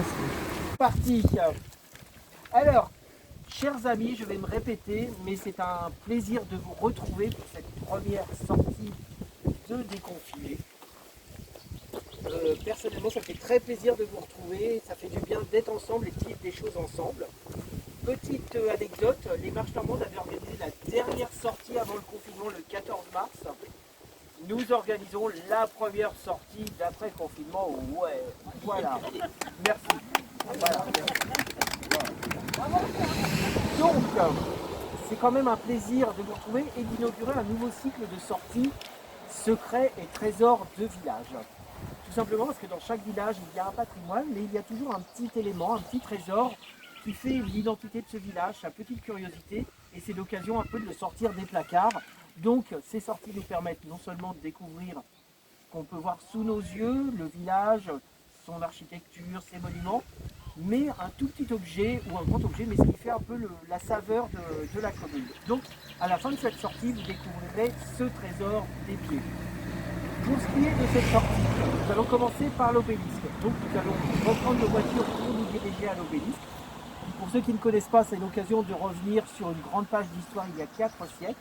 Merci. Parti. Alors, chers amis, je vais me répéter, mais c'est un plaisir de vous retrouver pour cette première sortie de Déconfiné. Personnellement, ça me fait très plaisir de vous retrouver, ça fait du bien d'être ensemble et de vivre des choses ensemble. Petite anecdote, les Marches Normandes avaient organisé la dernière sortie avant le confinement le 14 mars. Nous organisons la première sortie d'après confinement. Ouais, voilà. Merci. Voilà. Donc, c'est quand même un plaisir de vous retrouver et d'inaugurer un nouveau cycle de sorties secrets et trésors de village. Tout simplement parce que dans chaque village, il y a un patrimoine, mais il y a toujours un petit élément, un petit trésor qui fait l'identité de ce village, sa petite curiosité, et c'est l'occasion un peu de le sortir des placards. Donc, ces sorties nous permettent non seulement de découvrir ce qu'on peut voir sous nos yeux, le village, son architecture, ses monuments, mais un tout petit objet ou un grand objet, mais ce qui fait un peu la saveur de la commune. Donc, à la fin de cette sortie, vous découvrirez ce trésor des pieds. Pour ce qui est de cette sortie, nous allons commencer par l'obélisque. Donc, nous allons reprendre nos voitures pour nous diriger à l'obélisque. Pour ceux qui ne connaissent pas, c'est l'occasion de revenir sur une grande page d'histoire il y a 4 siècles.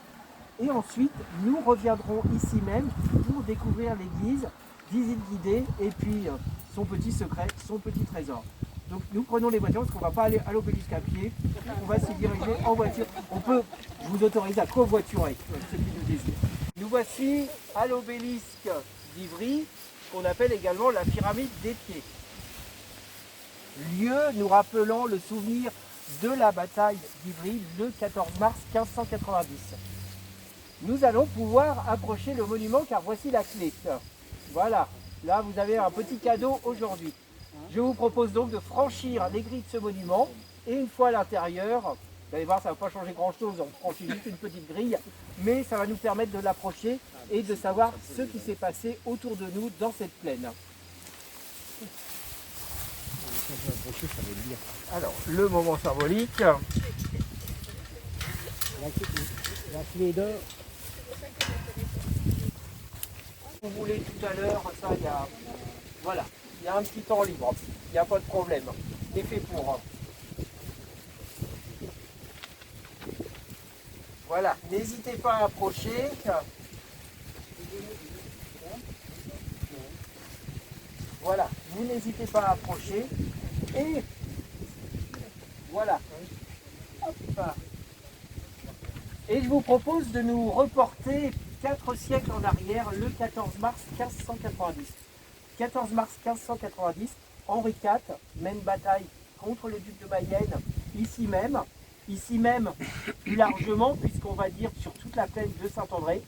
Et ensuite, nous reviendrons ici même pour découvrir l'église, visite guidée et puis son petit secret, son petit trésor. Donc nous prenons les voitures parce qu'on ne va pas aller à l'obélisque à pied, on va se diriger en voiture. Je vous autorise à covoiturer, ceux qui le désirent. Nous voici à l'obélisque d'Ivry, qu'on appelle également la pyramide des pieds. Lieu nous rappelant le souvenir de la bataille d'Ivry le 14 mars 1590. Nous allons pouvoir approcher le monument car voici la clé. Voilà, là vous avez un petit cadeau aujourd'hui. Je vous propose donc de franchir les grilles de ce monument et une fois à l'intérieur, vous allez voir ça ne va pas changer grand chose, on franchit juste une petite grille, mais ça va nous permettre de l'approcher et de savoir ce qui s'est passé autour de nous dans cette plaine. Alors, le moment symbolique. La clé d'or. Vous voulez tout à l'heure, ça il y a. Voilà, il y a un petit temps libre, il n'y a pas de problème. C'est fait pour. Voilà, n'hésitez pas à approcher. Voilà, vous n'hésitez pas à approcher. Et voilà. Hop. Et je vous propose de nous reporter 4 siècles en arrière, le 14 mars 1590. 14 mars 1590, Henri IV mène bataille contre le duc de Mayenne, ici même plus largement, puisqu'on va dire sur toute la plaine de Saint-André.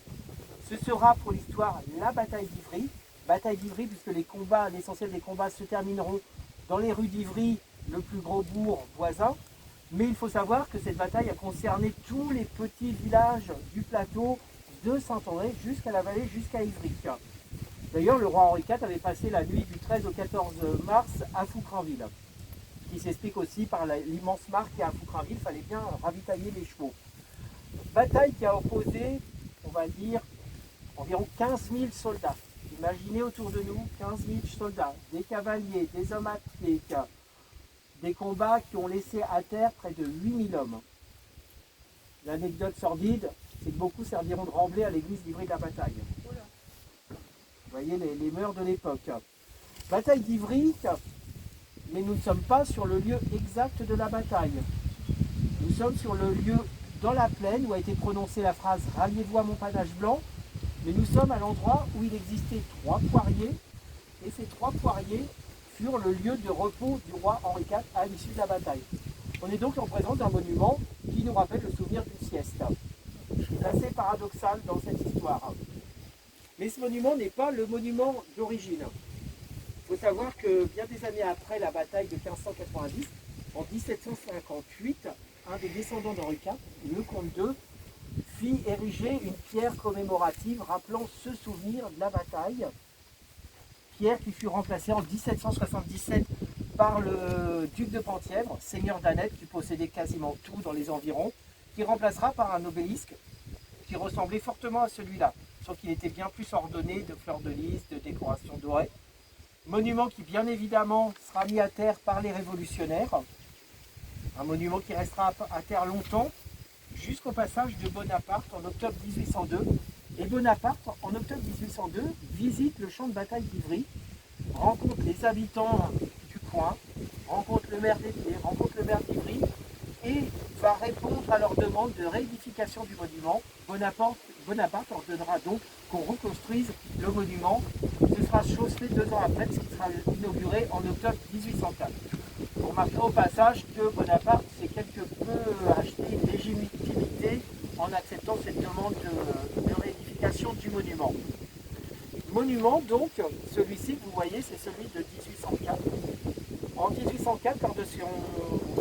Ce sera pour l'histoire la bataille d'Ivry. Bataille d'Ivry, puisque l'essentiel des combats se termineront dans les rues d'Ivry, le plus gros bourg voisin. Mais il faut savoir que cette bataille a concerné tous les petits villages du plateau de Saint-André jusqu'à la vallée, jusqu'à Ivry. D'ailleurs, le roi Henri IV avait passé la nuit du 13 au 14 mars à Foucrainville, qui s'explique aussi par l'immense mare qu'il y a à Foucrainville, il fallait bien ravitailler les chevaux. Bataille qui a opposé, on va dire, environ 15 000 soldats. Imaginez autour de nous 15 000 soldats, des cavaliers, des hommes à pied, des combats qui ont laissé à terre près de 8 000 hommes. L'anecdote sordide, c'est que beaucoup serviront de remblai à l'église d'Ivry de la bataille. Vous voyez les mœurs de l'époque. Bataille d'Ivry, mais nous ne sommes pas sur le lieu exact de la bataille. Nous sommes sur le lieu dans la plaine où a été prononcée la phrase « Ralliez-vous à mon panache blanc », mais nous sommes à l'endroit où il existait 3 poiriers, et ces 3 poiriers furent le lieu de repos du roi Henri IV à l'issue de la bataille. On est donc en présence d'un monument qui nous rappelle le souvenir d'une sieste. C'est assez paradoxal dans cette histoire. Mais ce monument n'est pas le monument d'origine. Il faut savoir que bien des années après la bataille de 1590, en 1758, un des descendants d'Henri IV, le comte II, fit ériger une pierre commémorative rappelant ce souvenir de la bataille. Pierre qui fut remplacée en 1777 par le duc de Penthièvre, seigneur d'Aneth, qui possédait quasiment tout dans les environs, qui remplacera par un obélisque qui ressemblait fortement à celui-là, sauf qu'il était bien plus ordonné de fleurs de lys, de décorations dorées. Monument qui bien évidemment sera mis à terre par les révolutionnaires. Un monument qui restera à terre longtemps, jusqu'au passage de Bonaparte en octobre 1802. Et Bonaparte, en octobre 1802, visite le champ de bataille d'Ivry, rencontre les habitants du coin, rencontre le maire d'Ivry et va répondre à leur demande de réédification du monument. Bonaparte ordonnera donc qu'on reconstruise le monument. Ce sera chose faite 2 ans après, ce qui sera inauguré en octobre 1804. On remarquera au passage que Bonaparte s'est quelque peu acheté une légitimité en acceptant cette demande de réédification du monument. Monument, donc, celui-ci que vous voyez, c'est celui de 1804. En 1804, lors de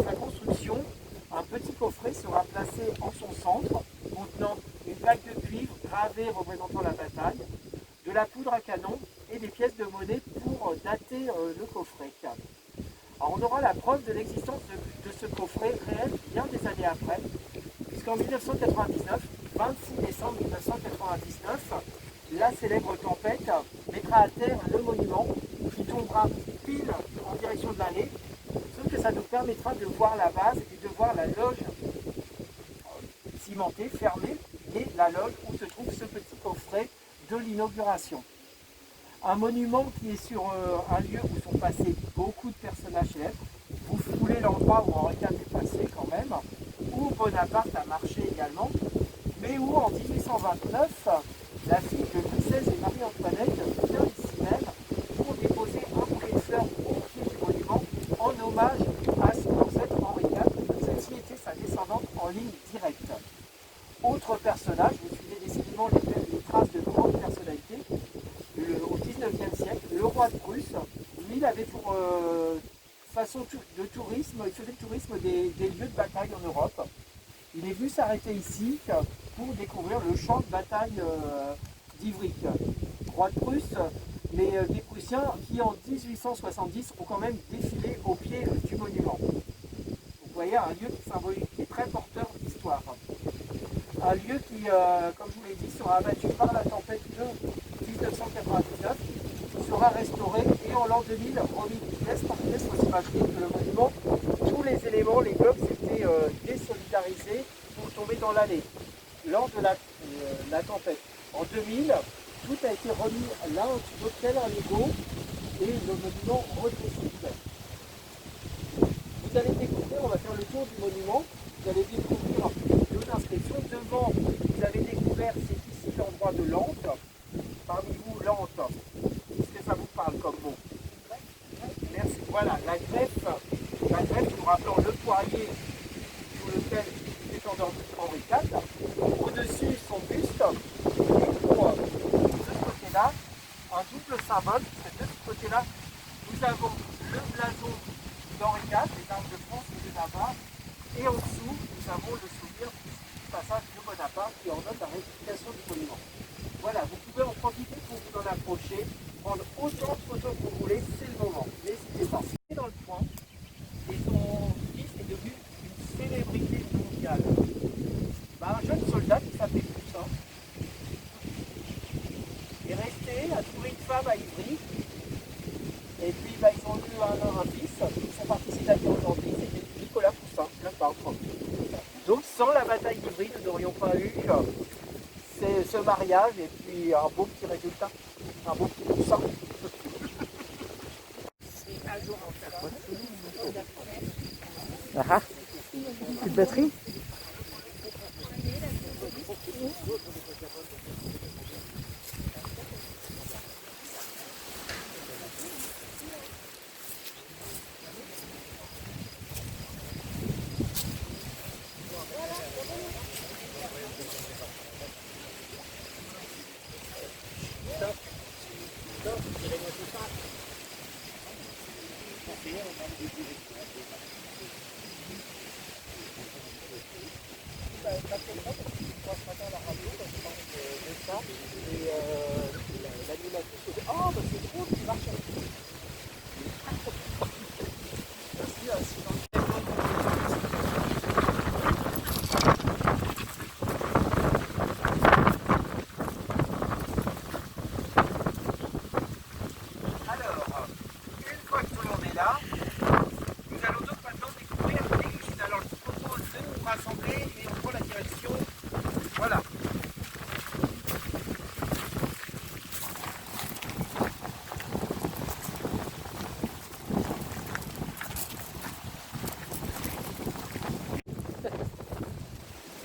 sa construction, un petit coffret sera placé en son centre, contenant une plaque de cuivre gravée représentant la bataille, de la poudre à canon et des pièces de monnaie pour dater le coffret. Alors on aura la preuve de l'existence de ce coffret réel bien des années après, puisqu'en 1999, 26 décembre 1999, la célèbre tempête mettra à terre le monument qui tombera pile en direction de l'allée, sauf que ça nous permettra de voir la base et de voir la loge cimentée, fermée, et la loge où se trouve ce petit coffret de l'inauguration. Un monument qui est sur un lieu où sont passés beaucoup de personnages célèbres. Vous foulez l'endroit où Henri IV est passé quand même, où Bonaparte a marché également, mais où en 1829, la fille de Louis XVI et Marie-Antoinette vient ici même pour déposer un bouquet de fleurs au pied du monument en hommage à son ancêtre Henri IV. Celle-ci était sa descendante en ligne directe. Autre personnage, vous suivez décidément les traces de grandes personnalités. Au XIXe siècle, le roi de Prusse, lui, il avait pour façon de tourisme, il faisait le tourisme des lieux de bataille en Europe. Il est venu s'arrêter ici pour découvrir le champ de bataille d'Ivry. Roi de Prusse, mais des Prussiens qui en 1870 ont quand même défilé au pied du monument. Vous voyez, un lieu qui est très porteur d'histoire. Un lieu qui, comme je vous l'ai dit, sera abattu par la tempête de 1999, sera restauré et en l'an 2000 remis pièce par pièce. Il faut s'imaginer que le monument, tous les éléments, les blocs s'étaient désolidarisés pour tomber dans l'allée lors de la tempête. En 2000, tout a été remis là au-dessus d'hôtel à Lego et le monument redressé. Vous allez découvrir, on va faire le tour du monument, vous allez découvrir 2 inscriptions. Devant, vous avez découvert, c'est ici l'endroit de Lente. Parmi vous, Lente, qu'est-ce que ça vous parle comme mot? Merci. Voilà, la greffe, nous rappelant le poirier sous lequel est endormi Henri IV. Au-dessus, son buste. Et pour de ce côté-là, un double symbole, parce que de ce côté-là, nous avons le blason d'Henri IV, les armes de France et de Navarre. Et en dessous, nous avons le souvenir du passage de Bonaparte qui ordonne la réédification du monument. Voilà, vous pouvez en profiter pour vous en approcher, prendre autant de photos que vous voulez, c'est le moment. N'hésitez pas. C'est dans le coin et son fils est devenu une célébrité mondiale. Un jeune soldat qui s'appelait Poussin est resté, a trouvé une femme à Ivry. Et puis ils ont eu un fils, ils sont partis s'établir aujourd'hui, c'était Nicolas Poussin, le peintre. Donc sans la bataille d'Ivry, nous n'aurions pas eu ce mariage et puis un beau petit résultat, un beau petit Poussin. Ah, petite batterie.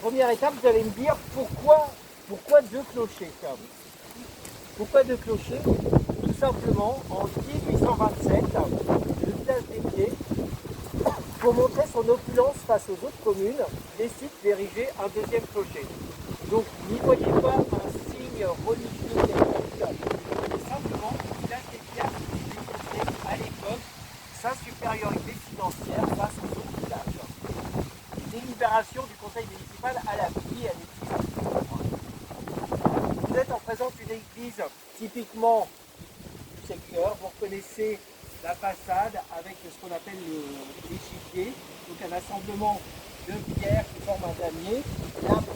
Première étape, vous allez me dire pourquoi deux clochers. Pourquoi deux clochers? Tout simplement, en 1827, le village d'Épied, pour montrer son opulence face aux autres communes, décide d'ériger un deuxième clocher. Donc n'y voyez pas un signe religieux quelconque, mais simplement le village d'Épied a démontré à l'époque sa supériorité financière face aux autres villages. Délibération du conseil municipal à la vie et à l'église. Vous êtes en présence d'une église typiquement du secteur. Vous reconnaissez la façade avec ce qu'on appelle l'échiquier, donc un assemblement de pierres qui forment un damier. L'arbre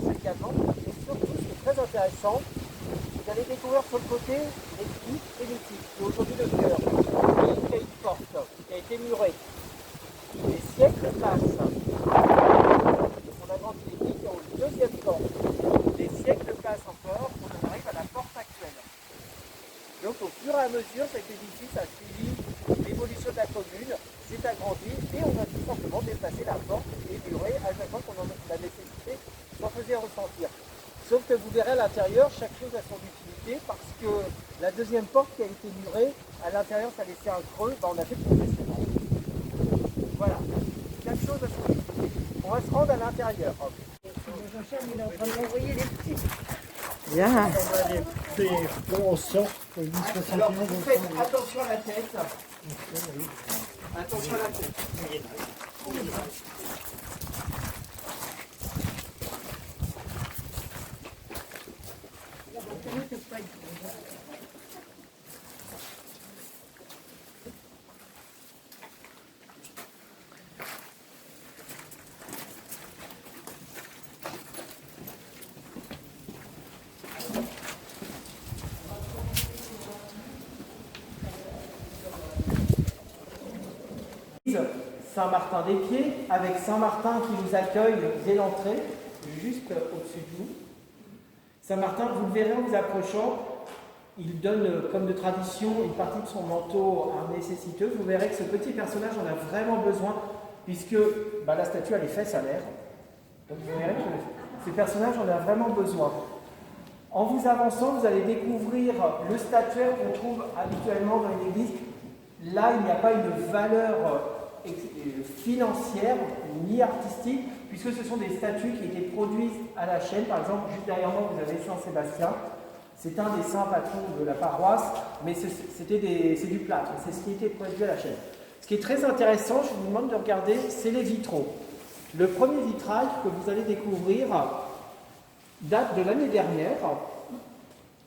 également. Et surtout, ce qui est très intéressant, vous allez découvrir sur le côté l'église primitive, qui est aujourd'hui le cœur. Il y a une porte qui a été murée. Les siècles passent. On agrandit l'église et au deuxième porte. Les siècles passent encore, on arrive à la porte actuelle. Donc au fur et à mesure, cet édifice a suivi l'évolution de la commune, s'est agrandi et on a tout simplement déplacé la porte et muré à chaque fois qu'on en a la nécessité s'en faisait ressentir. Sauf que vous verrez à l'intérieur, chaque chose a son utilité parce que la deuxième porte qui a été murée, à l'intérieur ça laissait un creux, on a fait progressivement. Voilà, chaque chose a son utilité. On va se rendre à l'intérieur. Il est en train de m'envoyer des petits. Bien. On sort. Alors vous faites attention à la tête. Attention à la tête. Saint-Martin-des-Pieds, avec Saint-Martin qui vous accueille dès l'entrée, juste au-dessus de vous. Saint-Martin, vous le verrez en vous approchant, il donne, comme de tradition, une partie de son manteau à un nécessiteux. Vous verrez que ce petit personnage en a vraiment besoin, puisque la statue a les fesses à l'air. Donc vous verrez que ce personnage en a vraiment besoin. En vous avançant, vous allez découvrir le statuaire qu'on trouve habituellement dans une église. Là, il n'y a pas une valeur financière ni artistique, puisque ce sont des statues qui étaient produites à la chaîne. Par exemple, juste derrière moi, vous avez Saint-Sébastien. C'est un des saints patrons de la paroisse, mais c'est du plâtre, c'est ce qui était produit à la chaîne. Ce qui est très intéressant, je vous demande de regarder, c'est les vitraux. Le premier vitrail que vous allez découvrir date de l'année dernière.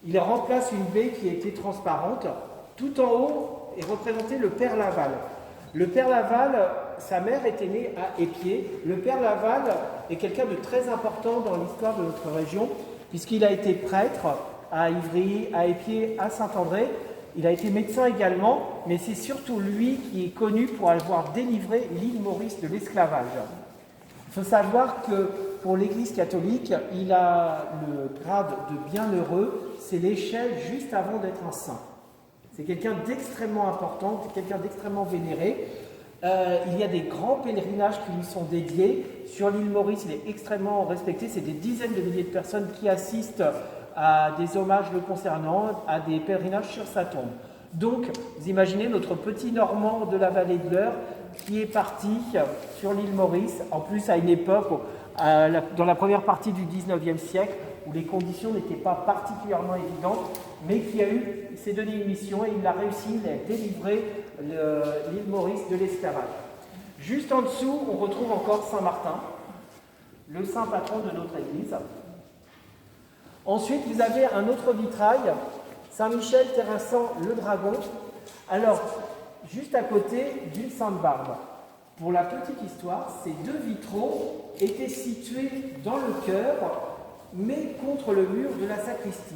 Il remplace une baie qui était transparente. Tout en haut est représenté le Père Laval. Le Père Laval, sa mère était née à Épied. Le Père Laval est quelqu'un de très important dans l'histoire de notre région, puisqu'il a été prêtre à Ivry, à Épied, à Saint-André. Il a été médecin également, mais c'est surtout lui qui est connu pour avoir délivré l'île Maurice de l'esclavage. Il faut savoir que pour l'Église catholique, il a le grade de bienheureux, c'est l'échelle juste avant d'être un saint. C'est quelqu'un d'extrêmement important, quelqu'un d'extrêmement vénéré. Il y a des grands pèlerinages qui lui sont dédiés. Sur l'île Maurice, il est extrêmement respecté. C'est des dizaines de milliers de personnes qui assistent à des hommages le concernant, à des pèlerinages sur sa tombe. Donc, vous imaginez notre petit Normand de la vallée de l'Eure qui est parti sur l'île Maurice, en plus à une époque, dans la première partie du 19e siècle, où les conditions n'étaient pas particulièrement évidentes, mais qui s'est donné une mission et il a réussi à délivrer l'île Maurice de l'esclavage. Juste en dessous, on retrouve encore Saint-Martin, le saint patron de notre église. Ensuite, vous avez un autre vitrail, Saint-Michel terrassant le dragon. Alors, juste à côté d'une Sainte Barbe. Pour la petite histoire, ces deux vitraux étaient situés dans le chœur, mais contre le mur de la sacristie.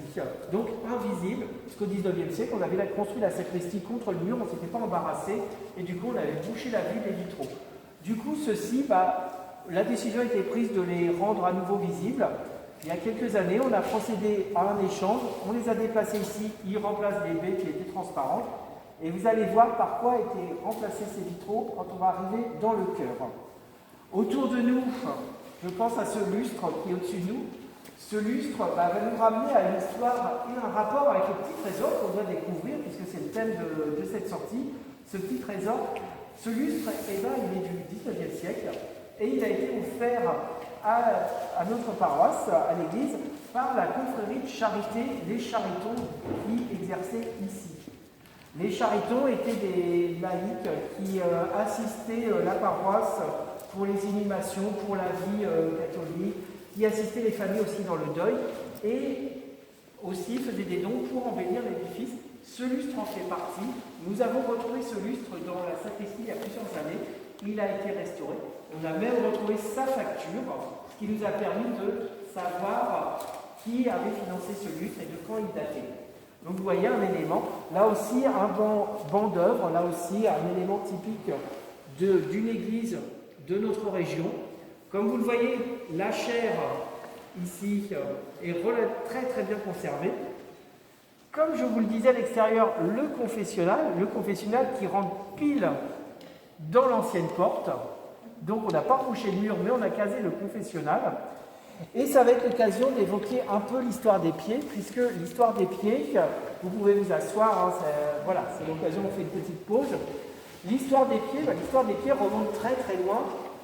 Donc invisible, jusqu'au 19e siècle, on avait construit la sacristie contre le mur, on ne s'était pas embarrassé, et du coup on avait bouché la vue des vitraux. Du coup, ceux-ci, la décision a été prise de les rendre à nouveau visibles. Il y a quelques années, on a procédé à un échange, on les a déplacés ici, ils remplacent des baies qui étaient transparentes, et vous allez voir par quoi étaient remplacés ces vitraux quand on va arriver dans le chœur. Autour de nous, Je pense à ce lustre qui est au-dessus de nous. Ce lustre va nous ramener à une histoire et un rapport avec le petit trésor qu'on doit découvrir, puisque c'est le thème de cette sortie. Ce petit trésor, ce lustre, il est du 19e siècle et il a été offert à notre paroisse, à l'église, par la confrérie de charité des Charitons qui exerçaient ici. Les Charitons étaient des laïcs qui assistaient la paroisse pour les inhumations, pour la vie catholique, qui assistaient les familles aussi dans le deuil et aussi faisaient des dons pour embellir l'édifice. Ce lustre en fait partie. Nous avons retrouvé ce lustre dans la sacristie il y a plusieurs années. Il a été restauré. On a même retrouvé sa facture, ce qui nous a permis de savoir qui avait financé ce lustre et de quand il datait. Donc vous voyez un élément, là aussi un banc d'œuvre, là aussi un élément typique d'une église de notre région. Comme vous le voyez, la chaire ici est très très bien conservée. Comme je vous le disais à l'extérieur, le confessionnal qui rentre pile dans l'ancienne porte. Donc on n'a pas couché le mur, mais on a casé le confessionnal. Et ça va être l'occasion d'évoquer un peu l'histoire des pieds, puisque l'histoire des pieds, vous pouvez vous asseoir, hein, c'est l'occasion, on fait une petite pause. L'histoire des pieds remonte très très loin,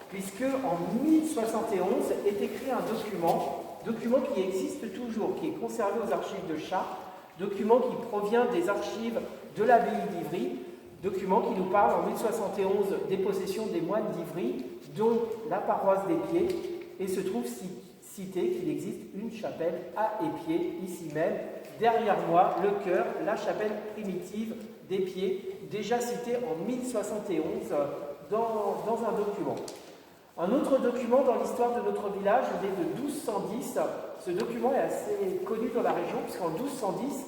puisque en 1071 est écrit un document qui existe toujours, qui est conservé aux archives de Chartres, document qui provient des archives de l'abbaye d'Ivry, document qui nous parle en 1071 des possessions des moines d'Ivry, dont la paroisse des Pieds, et se trouve cité qu'il existe une chapelle à Épieds, ici même, derrière moi, le chœur, la chapelle primitive des Pieds, déjà citée en 1071 dans un document. Un autre document dans l'histoire de notre village, il est de 1210. Ce document est assez connu dans la région, puisqu'en 1210,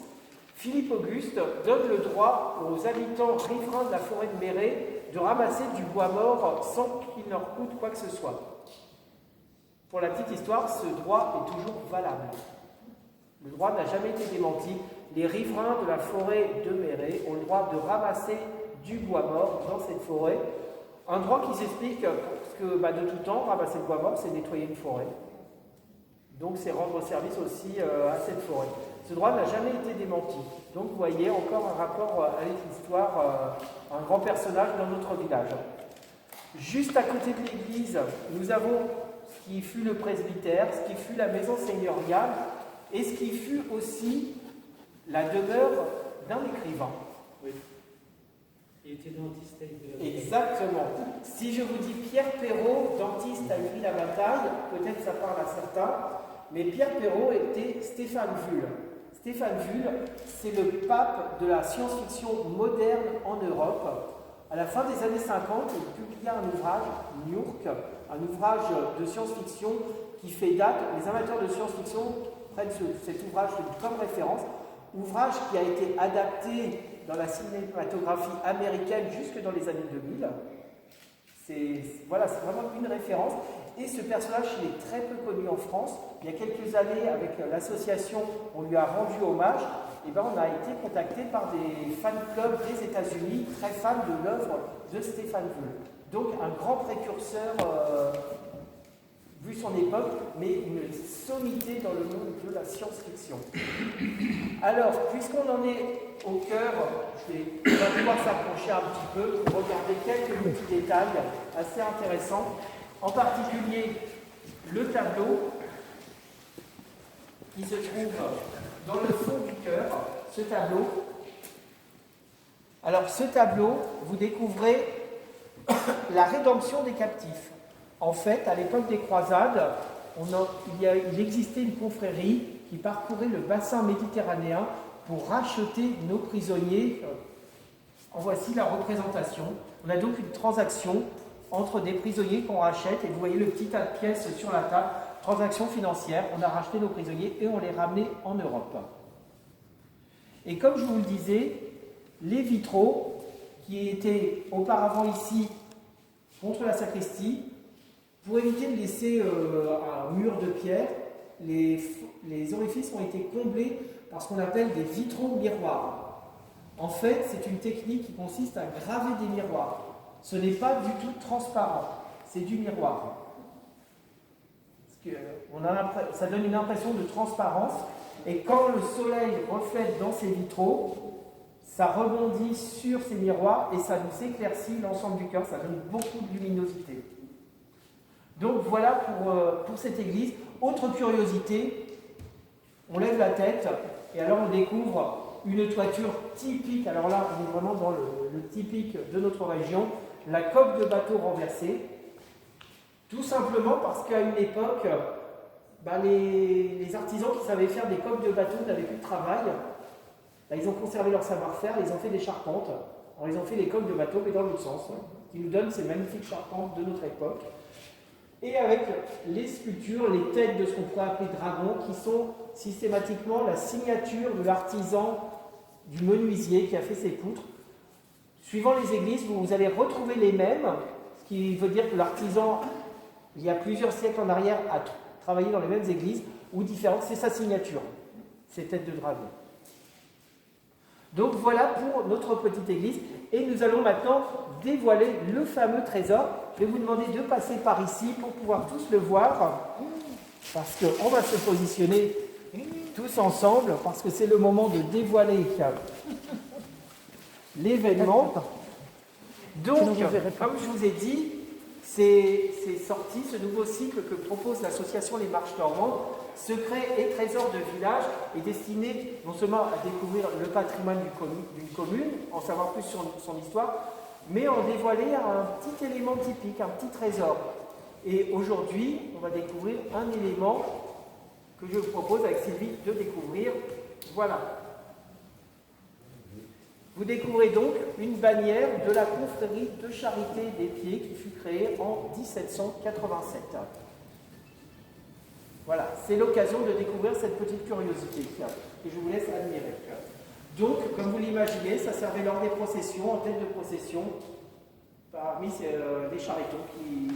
Philippe Auguste donne le droit aux habitants riverains de la forêt de Méré de ramasser du bois mort sans qu'il leur coûte quoi que ce soit. Pour la petite histoire, ce droit est toujours valable. Le droit n'a jamais été démenti. Les riverains de la forêt de Méré ont le droit de ramasser du bois mort dans cette forêt. Un droit qui s'explique parce que de tout temps, ramasser le bois mort, c'est nettoyer une forêt. Donc c'est rendre service aussi à cette forêt. Ce droit n'a jamais été démenti. Donc vous voyez encore un rapport avec l'histoire, un grand personnage dans notre village. Juste à côté de l'église, nous avons ce qui fut le presbytère, ce qui fut la maison seigneuriale et ce qui fut aussi la demeure d'un écrivain. Oui. Il était dentiste à Ivry. Exactement. Si je vous dis Pierre Perrault, dentiste à Ivry-la-Bataille, peut-être ça parle à certains, mais Pierre Perrault était Stéphane Vull. Stéphane Vull, c'est le pape de la science-fiction moderne en Europe. À la fin des années 50, il publia un ouvrage, Newark, un ouvrage de science-fiction qui fait date. Les amateurs de science-fiction prennent cet ouvrage comme référence. Ouvrage qui a été adapté dans la cinématographie américaine jusque dans les années 2000. C'est vraiment une référence. Et ce personnage, il est très peu connu en France. Il y a quelques années, avec l'association, on lui a rendu hommage. Et on a été contacté par des fan clubs des États-Unis, très fans de l'œuvre de Stéphane Vull. Donc un grand précurseur, vu son époque, mais une sommité dans le monde de la science-fiction. Alors, puisqu'on en est au cœur, on va pouvoir s'approcher un petit peu pour regarder quelques petits détails assez intéressants. En particulier, le tableau qui se trouve dans le fond du chœur, ce tableau. Alors, ce tableau, vous découvrez la rédemption des captifs. En fait, à l'époque des croisades, il existait une confrérie qui parcourait le bassin méditerranéen pour racheter nos prisonniers. En voici la représentation. On a donc une transaction entre des prisonniers qu'on rachète, et vous voyez le petit tas de pièces sur la table, transaction financière, on a racheté nos prisonniers et on les ramenait en Europe. Et comme je vous le disais, les vitraux qui étaient auparavant ici contre la sacristie, pour éviter de laisser un mur de pierre, les orifices ont été comblés par ce qu'on appelle des vitraux miroirs. En fait, c'est une technique qui consiste à graver des miroirs. Ce n'est pas du tout transparent, c'est du miroir. Ça donne une impression de transparence. Et quand le soleil reflète dans ces vitraux, ça rebondit sur ces miroirs et ça nous éclaircit l'ensemble du cœur. Ça donne beaucoup de luminosité. Donc voilà pour cette église. Autre curiosité, on lève la tête et alors on découvre une toiture typique. Alors là, on est vraiment dans le typique de notre région, la coque de bateau renversée. Tout simplement parce qu'à une époque, les artisans qui savaient faire des coques de bateau n'avaient plus de travail. Ils ont conservé leur savoir-faire, ils ont fait des charpentes. Alors, ils ont fait des coques de bateau, mais dans l'autre sens, qui nous donnent ces magnifiques charpentes de notre époque. Et avec les sculptures, les têtes de ce qu'on pourrait appeler dragons, qui sont systématiquement la signature de l'artisan, du menuisier qui a fait ces poutres. Suivant les églises, vous allez retrouver les mêmes, ce qui veut dire que l'artisan, il y a plusieurs siècles en arrière, a travaillé dans les mêmes églises, ou différentes, c'est sa signature, ces têtes de dragon. Donc voilà pour notre petite église, et nous allons maintenant dévoiler le fameux trésor. Je vais vous demander de passer par ici pour pouvoir tous le voir, parce qu'on va se positionner tous ensemble, parce que c'est le moment de dévoiler l'événement. Donc, comme je vous ai dit, c'est sorti ce nouveau cycle que propose l'association Les Marches Normandes, Secrets et Trésors de village, est destiné non seulement à découvrir le patrimoine d'une commune, en savoir plus sur son histoire, mais en dévoiler un petit élément typique, un petit trésor. Et aujourd'hui, on va découvrir un élément que je vous propose avec Sylvie de découvrir. Voilà. Vous découvrez donc une bannière de la confrérie de charité des pieds qui fut créée en 1787. Voilà, c'est l'occasion de découvrir cette petite curiosité que je vous laisse admirer. Donc, comme vous l'imaginez, ça servait lors des processions, en tête de procession, parmi les charitons qui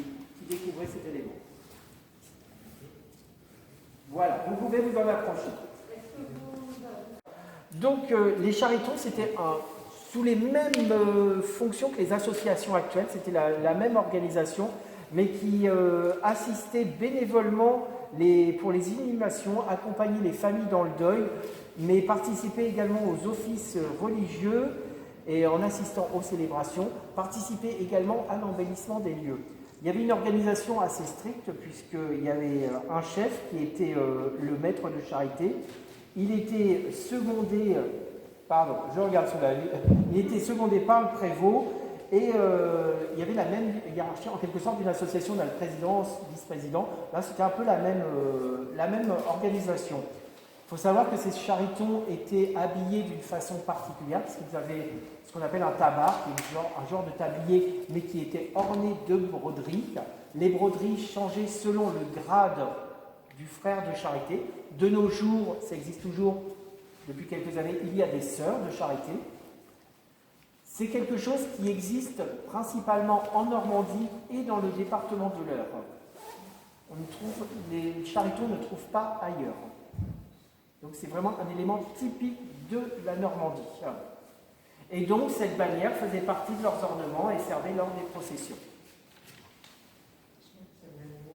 découvraient cet élément. Voilà, vous pouvez vous en approcher. Donc, les charitons, c'était sous les mêmes fonctions que les associations actuelles, c'était la même organisation, mais qui assistait bénévolement pour les inhumations, accompagnait les familles dans le deuil, mais participait également aux offices religieux et en assistant aux célébrations, participait également à l'embellissement des lieux. Il y avait une organisation assez stricte, puisqu'il y avait un chef qui était le maître de charité. Il était secondé, il était secondé par le prévôt, et il y avait la même hiérarchie en quelque sorte d'une association, dans le président, vice-président. Là, c'était un peu la même organisation. Il faut savoir que ces charitons étaient habillés d'une façon particulière, parce qu'ils avaient ce qu'on appelle un tabard, qui est un genre de tablier, mais qui était orné de broderies. Les broderies changeaient selon le grade du frère de charité. De nos jours, ça existe toujours depuis quelques années, il y a des sœurs de charité. C'est quelque chose qui existe principalement en Normandie et dans le département de l'Eure. Les charitons ne trouvent pas ailleurs. Donc c'est vraiment un élément typique de la Normandie. Et donc cette bannière faisait partie de leurs ornements et servait lors des processions.